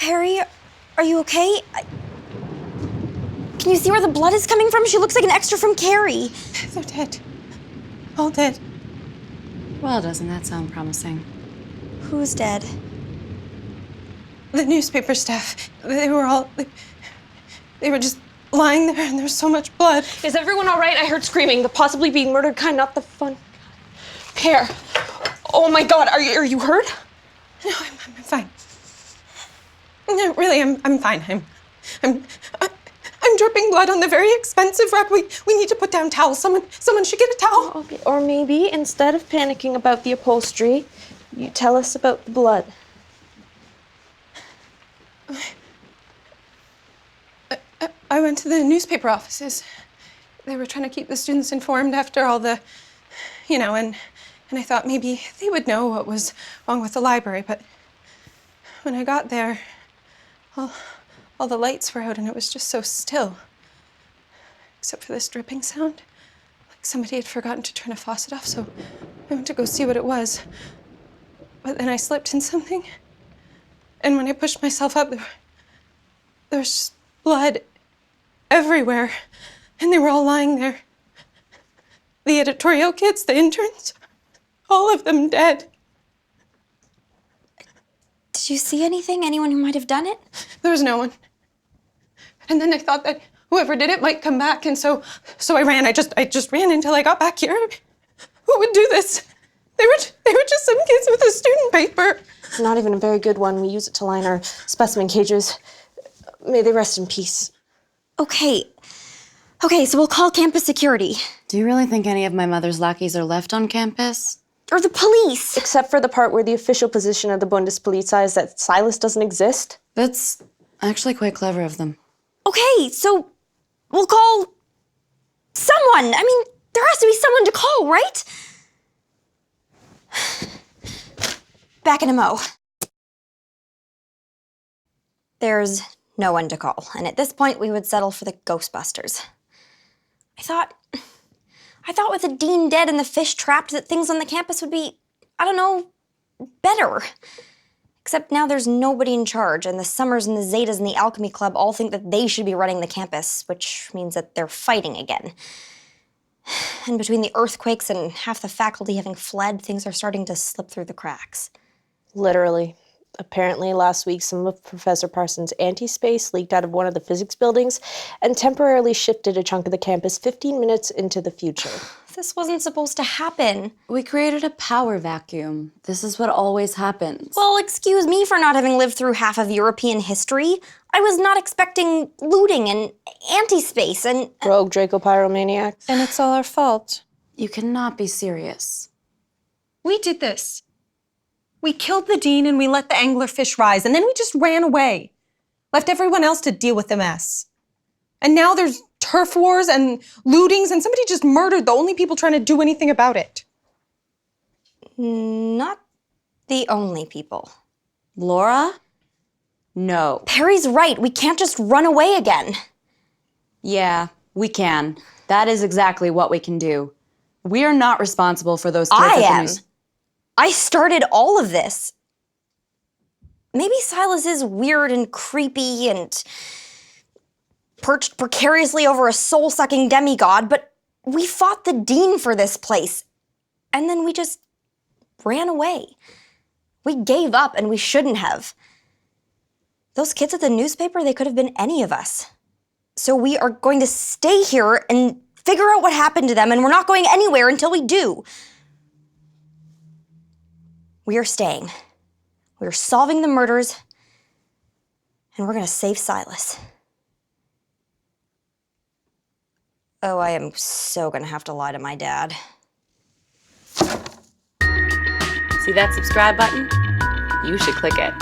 Perry, are you okay? Can you see where the blood is coming from? She looks like an extra from Carrie. They're dead. All dead. Well, doesn't that sound promising? Who's dead? The newspaper staff. They were just lying there, and there's so much blood. Is everyone all right? I heard screaming. The possibly being murdered kind, not the fun. Pear. Oh my God, are you hurt? No, I'm fine. No, really, I'm fine. I'm dripping blood on the very expensive rug. We need to put down towels. Someone should get a towel. Okay. Or maybe instead of panicking about the upholstery, you tell us about the blood. I went to the newspaper offices. They were trying to keep the students informed after all the, and I thought maybe they would know what was wrong with the library, but when I got there, all the lights were out and it was just so still. Except for this dripping sound. Like somebody had forgotten to turn a faucet off, so I went to go see what it was. But then I slipped in something, and when I pushed myself up, there was just blood everywhere, and they were all lying there. The editorial kids, the interns, all of them dead. Did you see anything? Anyone who might have done it? There was no one. And then I thought that whoever did it might come back, and so I ran. I just ran until I got back here. Who would do this? They were just some kids with a student paper. It's not even a very good one. We use it to line our specimen cages. May they rest in peace. Okay, so we'll call campus security. Do you really think any of my mother's lackeys are left on campus? Or the police. Except for the part where the official position of the Bundespolizei is that Silas doesn't exist. That's actually quite clever of them. Okay, so we'll call someone. I mean, there has to be someone to call, right? Back in a mo. There's no one to call, and at this point we would settle for the Ghostbusters. I thought with the dean dead and the fish trapped that things on the campus would be, better. Except now there's nobody in charge, and the Summers and the Zetas and the Alchemy Club all think that they should be running the campus, which means that they're fighting again. And between the earthquakes and half the faculty having fled, things are starting to slip through the cracks. Literally. Apparently, last week, some of Professor Parsons' anti-space leaked out of one of the physics buildings and temporarily shifted a chunk of the campus 15 minutes into the future. This wasn't supposed to happen. We created a power vacuum. This is what always happens. Well, excuse me for not having lived through half of European history. I was not expecting looting and anti-space and... Rogue Draco pyromaniacs. And it's all our fault. You cannot be serious. We did this. We killed the dean and we let the anglerfish rise, and then we just ran away. Left everyone else to deal with the mess. And now there's turf wars and lootings, and somebody just murdered the only people trying to do anything about it. Not the only people. Laura? No. Perry's right. We can't just run away again. Yeah, we can. That is exactly what we can do. We are not responsible for those kids I at the am. news. I started all of this. Maybe Silas is weird and creepy and perched precariously over a soul-sucking demigod, but we fought the dean for this place, and then we just ran away. We gave up, and we shouldn't have. Those kids at the newspaper, they could have been any of us. So we are going to stay here and figure out what happened to them, and we're not going anywhere until we do. We are staying. We are solving the murders, and we're going to save Silas. Oh, I am so going to have to lie to my dad. See that subscribe button? You should click it.